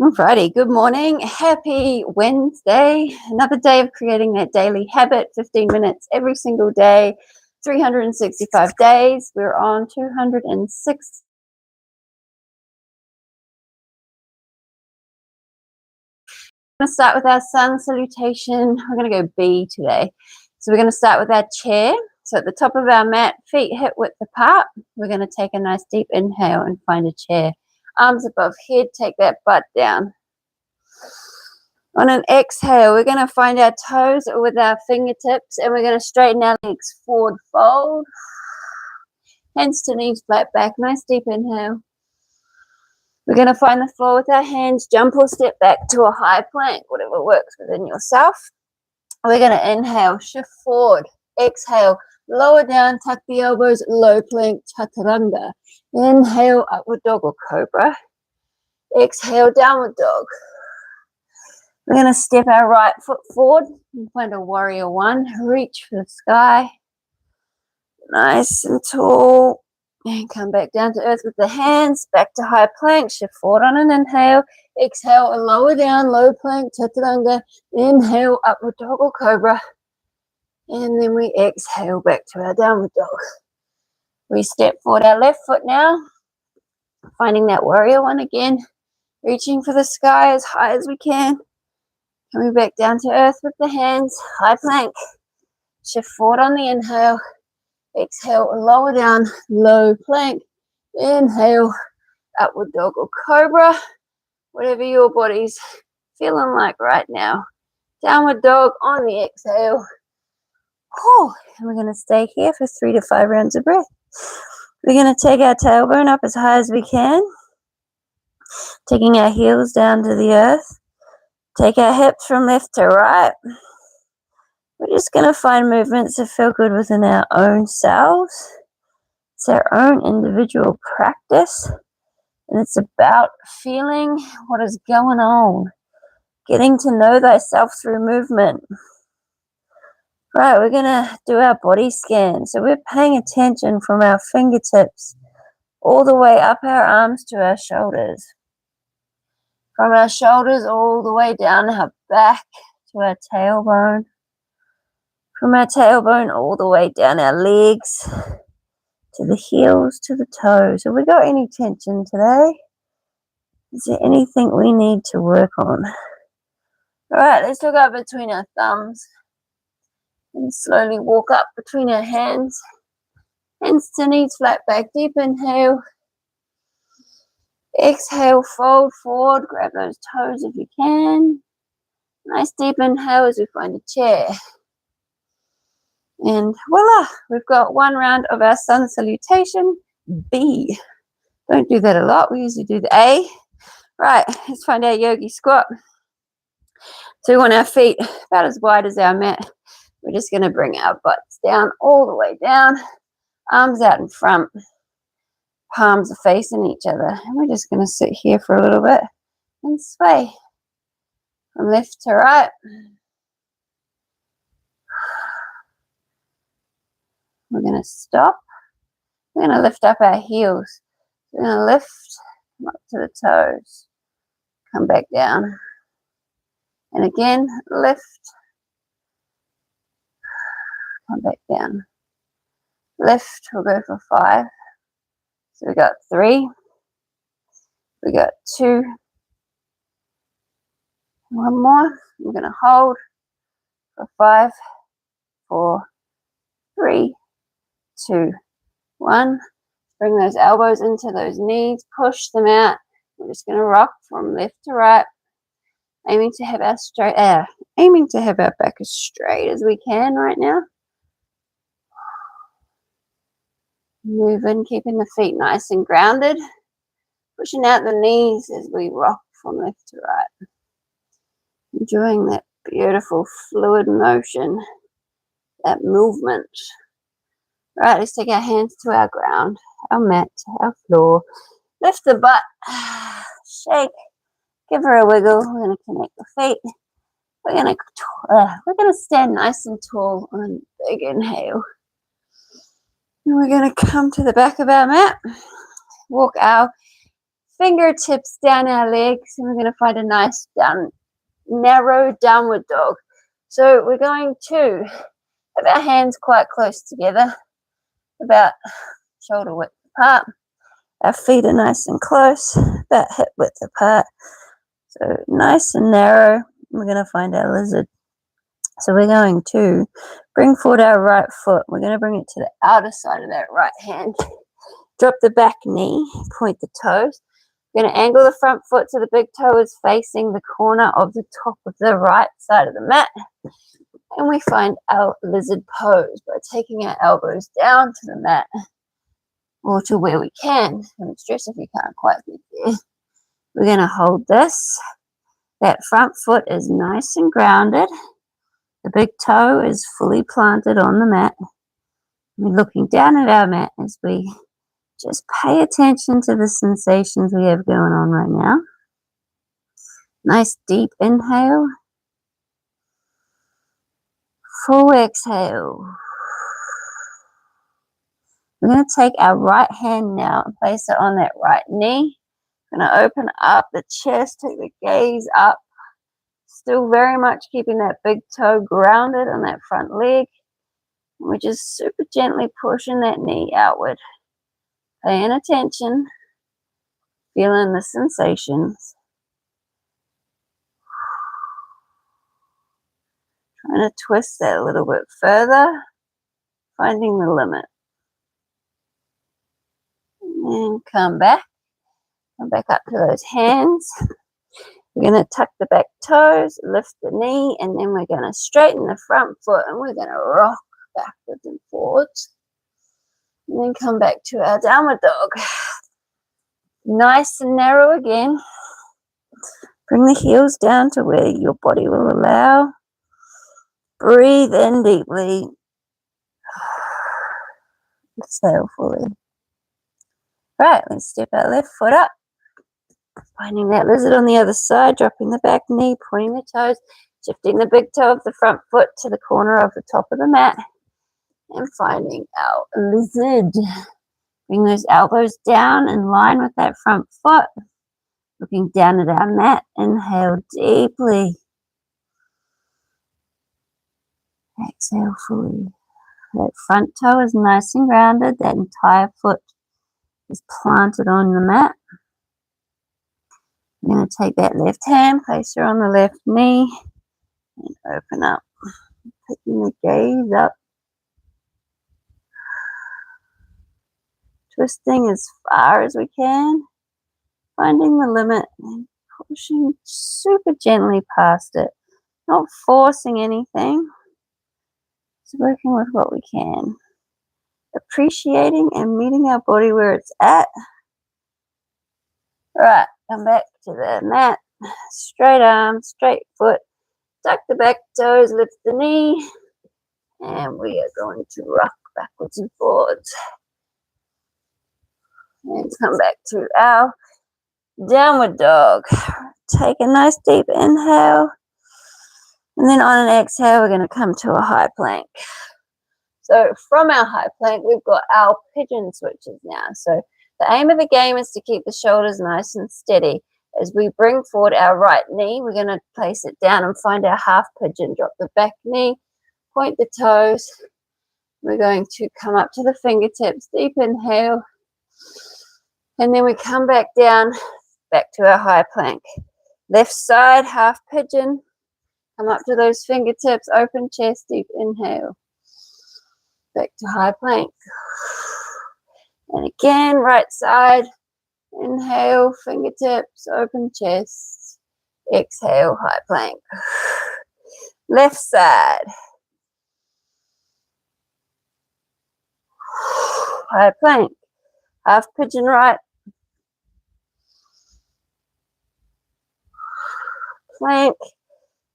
Alrighty, good morning. Happy Wednesday. Another day of creating that daily habit, 15 minutes every single day, 365 days. We're on 206. We're going to start with our sun salutation. We're going to go B today. So we're going to start with our chair. So at the top of our mat, feet hip width apart. We're going to take a nice deep inhale and find a chair. Arms above head, take that butt down. On an exhale, we're going to find our toes with our fingertips and we're going to straighten our legs, forward fold. Hands to knees, flat back, nice deep inhale. We're going to find the floor with our hands, jump or step back to a high plank, whatever works within yourself. We're going to inhale, shift forward, exhale, lower down, tuck the elbows, low plank, chaturanga. Inhale, upward dog or cobra. Exhale, downward dog. We're going to step our right foot forward and find a warrior one. Reach for the sky. Nice and tall. And come back down to earth with the hands. Back to high plank. Shift forward on an inhale. Exhale and lower down. Low plank. Chaturanga. Inhale. Upward dog or cobra. And then we exhale back to our downward dog. We step forward our left foot now. Finding that warrior one again. Reaching for the sky as high as we can. Coming back down to earth with the hands, high plank. Shift forward on the inhale. Exhale, lower down, low plank. Inhale, upward dog or cobra. Whatever your body's feeling like right now. Downward dog on the exhale. Cool. And we're going to stay here for 3 to 5 rounds of breath. We're going to take our tailbone up as high as we can. Taking our heels down to the earth. Take our hips from left to right. We're just going to find movements that feel good within our own selves. It's our own individual practice. And it's about feeling what is going on. Getting to know thyself through movement. Right, we're going to do our body scan. So we're paying attention from our fingertips all the way up our arms to our shoulders. From our shoulders all the way down our back to our tailbone. From our tailbone all the way down our legs to the heels to the toes. Have we got any tension today? Is there anything we need to work on? All right, let's look up between our thumbs and slowly walk up between our hands. Hands to knees, flat back, deep inhale. Exhale, fold forward, grab those toes if you can. Nice deep inhale as we find a chair. And voila, we've got one round of our sun salutation, B. Don't do that a lot, we usually do the A. Right, let's find our yogi squat. So we want our feet about as wide as our mat. We're just going to bring our butts down, all the way down. Arms out in front. Palms are facing each other. And we're just going to sit here for a little bit and sway from left to right. We're going to stop. We're going to lift up our heels. We're going to lift, come up to the toes. Come back down. And again, lift. Come back down. Lift, we'll go for 5. So we got 3, we got 2, one more. We're going to hold for 5, 4, 3, 2, 1. Bring those elbows into those knees, push them out. We're just going to rock from left to right, aiming to have our back as straight as we can right now. Moving, keeping the feet nice and grounded. Pushing out the knees as we rock from left to right. Enjoying that beautiful fluid motion, that movement. Right, let's take our hands to our ground, our mat, our floor. Lift the butt, shake, give her a wiggle. We're going to connect the feet. We're going to stand nice and tall on a big inhale. And we're going to come to the back of our mat, walk our fingertips down our legs, and we're going to find a nice narrow downward dog. So we're going to have our hands quite close together, about shoulder width apart. Our feet are nice and close, about hip width apart. So nice and narrow. We're going to find our lizard. So we're going to bring forward our right foot. We're going to bring it to the outer side of that right hand. Drop the back knee, point the toes. We're going to angle the front foot so the big toe is facing the corner of the top of the right side of the mat. And we find our lizard pose by taking our elbows down to the mat or to where we can. Don't stress if you can't quite get there. We're going to hold this. That front foot is nice and grounded. The big toe is fully planted on the mat. We're looking down at our mat as we just pay attention to the sensations we have going on right now. Nice deep inhale. Full exhale. We're going to take our right hand now and place it on that right knee. We're going to open up the chest, take the gaze up. Still very much keeping that big toe grounded on that front leg. And we're just super gently pushing that knee outward. Paying attention, feeling the sensations. Trying to twist that a little bit further, finding the limit. And come back up to those hands. We're going to tuck the back toes, lift the knee, and then we're going to straighten the front foot, and we're going to rock backwards and forwards. And then come back to our downward dog. Nice and narrow again. Bring the heels down to where your body will allow. Breathe in deeply. Exhale fully. Right, let's step our left foot up. Finding that lizard on the other side, dropping the back knee, pointing the toes, shifting the big toe of the front foot to the corner of the top of the mat, and finding our lizard. Bring those elbows down in line with that front foot. Looking down at our mat, inhale deeply. Exhale fully. That front toe is nice and grounded. That entire foot is planted on the mat. I'm going to take that left hand, place her on the left knee, and open up. Taking the gaze up. Twisting as far as we can. Finding the limit and pushing super gently past it. Not forcing anything. Just working with what we can. Appreciating and meeting our body where it's at. Alright, come back to the mat. Straight arm, straight foot. Tuck the back toes, lift the knee. And we are going to rock backwards and forwards. And come back to our downward dog. Take a nice deep inhale. And then on an exhale, we're going to come to a high plank. So from our high plank, we've got our pigeon switches now. So the aim of the game is to keep the shoulders nice and steady. As we bring forward our right knee, we're going to place it down and find our half pigeon. Drop the back knee, point the toes. We're going to come up to the fingertips, deep inhale. And then we come back down, back to our high plank. Left side, half pigeon. Come up to those fingertips, open chest, deep inhale. Back to high plank. And again, right side. Inhale, fingertips, open chest. Exhale, high plank. Left side. High plank. Half pigeon right. Plank.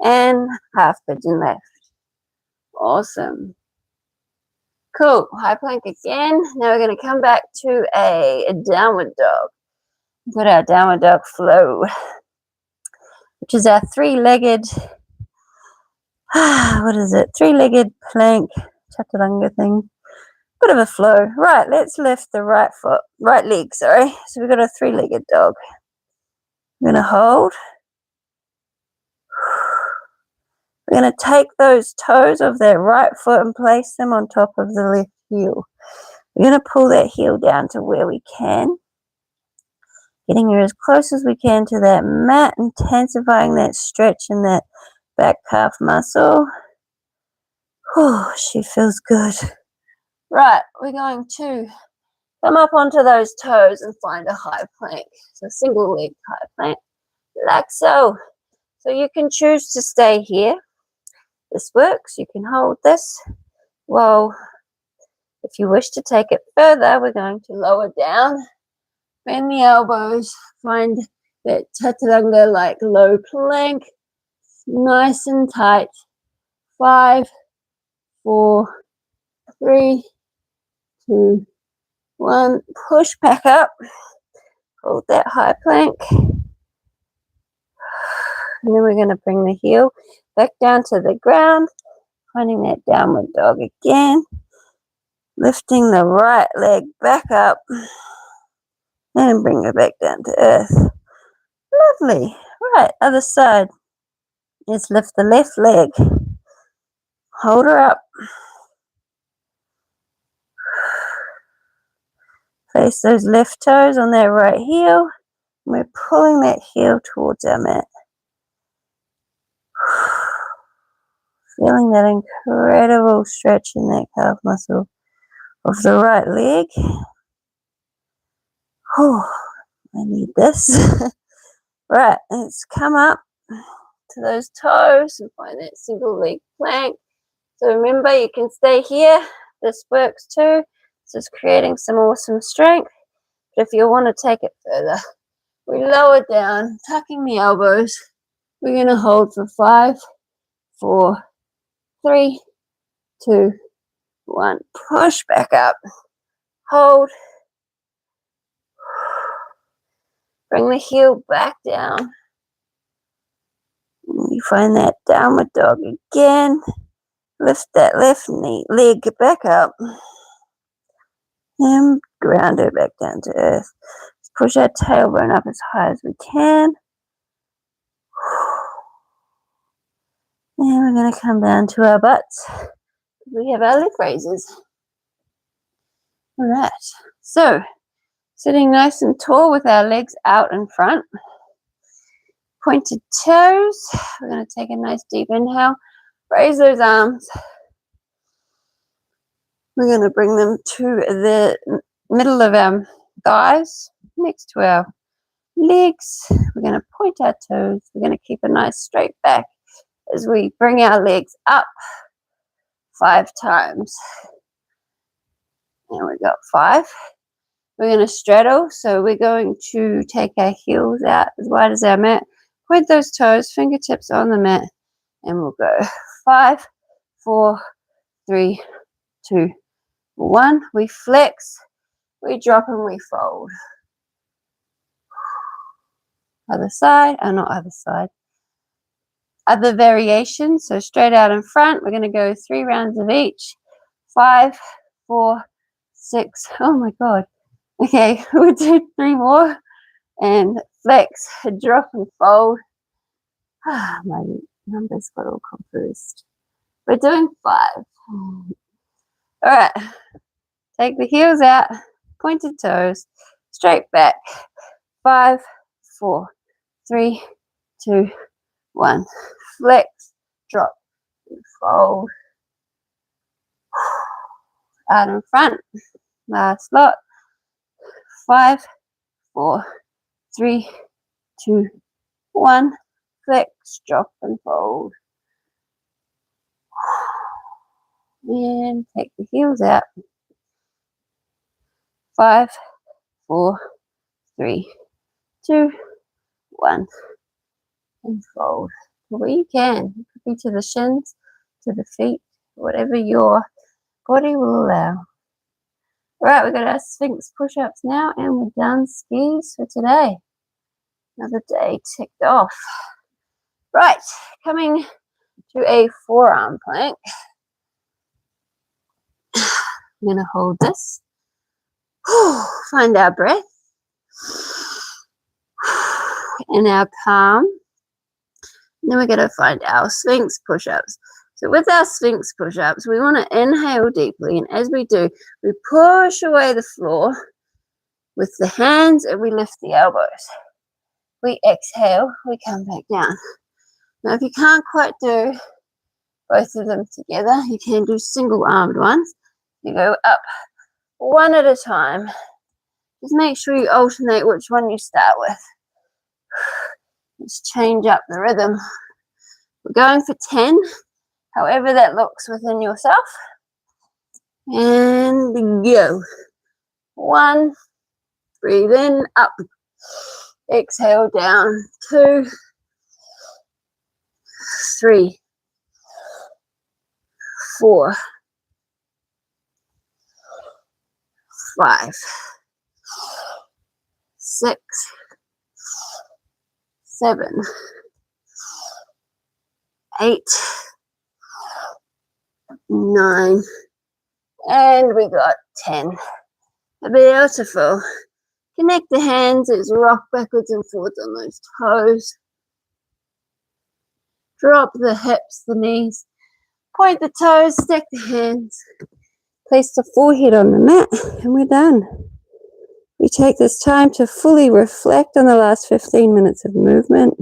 And half pigeon left. Awesome. Cool. High plank again. Now we're going to come back to a downward dog. We've got our downward dog flow, which is our three-legged, what is it? Three-legged plank chaturanga thing. bit of a flow. Right, let's lift the right leg, sorry. So we've got a 3-legged dog. We're going to hold. We're going to take those toes of that right foot and place them on top of the left heel. We're going to pull that heel down to where we can, getting her as close as we can to that mat, intensifying that stretch in that back calf muscle. Oh, she feels good. Right, we're going to come up onto those toes and find a high plank. So single leg high plank, like so. So you can choose to stay here. This works. You can hold this. Well, if you wish to take it further, we're going to lower down, bend the elbows, find that chaturanga like low plank, nice and tight. 5, 4, 3, 2, 1. Push back up. Hold that high plank. And then we're going to bring the heel back down to the ground, finding that downward dog again. Lifting the right leg back up and bring her back down to earth. Lovely. Right, other side. Let's lift the left leg. Hold her up. Place those left toes on that right heel. We're pulling that heel towards our mat. Feeling that incredible stretch in that calf muscle of the right leg. Oh, I need this. Right, let's come up to those toes and find that single leg plank. So remember, you can stay here. This works too. This is creating some awesome strength. But if you want to take it further, we lower down, tucking the elbows. We're going to hold for 5, 4, 3, 2, 1. Push back up. Hold. Bring the heel back down. You find that downward dog again. Lift that left leg back up. And ground her back down to earth. Let's push our tailbone up as high as we can. And we're going to come down to our butts. We have our leg raises. All right. So, sitting nice and tall with our legs out in front. Pointed toes. We're going to take a nice deep inhale. Raise those arms. We're going to bring them to the middle of our thighs, next to our legs. We're going to point our toes. We're going to keep a nice straight back as we bring our legs up 5 times. And we got 5. We're going to straddle. So we're going to take our heels out as wide as our mat. Point those toes, fingertips on the mat. And we'll go 5, 4, 3, 2, 1. We flex. We drop and we fold. Other side, not other side. Other variation, so straight out in front. We're going to go 3 rounds of each. 5, 4, 6. Oh my God. Okay, we'll do 3 more. And flex, drop and fold. My numbers got all confused. We're doing 5. All right. Take the heels out, pointed toes, straight back. 5, 4, 3, 2, 1. Flex, drop, and fold. Out in front. Last lot. 5, 4, 3, 2, 1. Flex, drop, and fold. And take the heels out. 5, 4, 3, 2, 1. And fold. Where you can. It could be to the shins, to the feet, whatever your body will allow. Right, we've got our Sphinx push-ups now, and we're done skis for today. Another day ticked off. Right, coming to a forearm plank. I'm going to hold this. Find our breath in our palm. And then we're going to find our Sphinx push-ups. So with our Sphinx push-ups, we want to inhale deeply. And as we do, we push away the floor with the hands and we lift the elbows. We exhale, we come back down. Now, if you can't quite do both of them together, you can do single-armed ones. You go up one at a time. Just make sure you alternate which one you start with. Let's change up the rhythm. We're going for 10, however that looks within yourself. And go. 1, breathe in, up. Exhale down. 2, 3, 4, 5, 6, 7, 8, 9, and we got 10. Beautiful. Connect the hands as you rock backwards and forwards on those toes. Drop the hips, the knees. Point the toes, stack the hands. Place the forehead on the mat, and we're done. We take this time to fully reflect on the last 15 minutes of movement.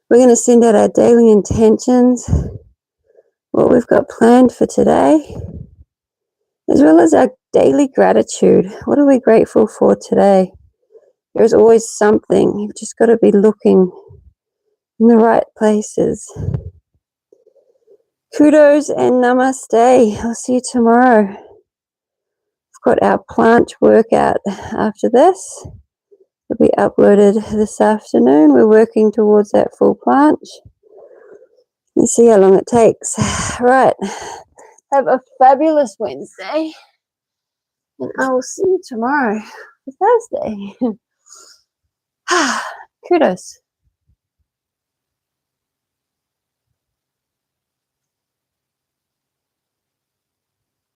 We're going to send out our daily intentions, what we've got planned for today, as well as our daily gratitude. What are we grateful for today? There's always something. You've just got to be looking in the right places. Kudos and namaste. I'll see you tomorrow. We've got our plant workout after this. It'll be uploaded this afternoon. We're working towards that full planche. Let's see how long it takes. Right. Have a fabulous Wednesday. And I will see you tomorrow for Thursday. Kudos.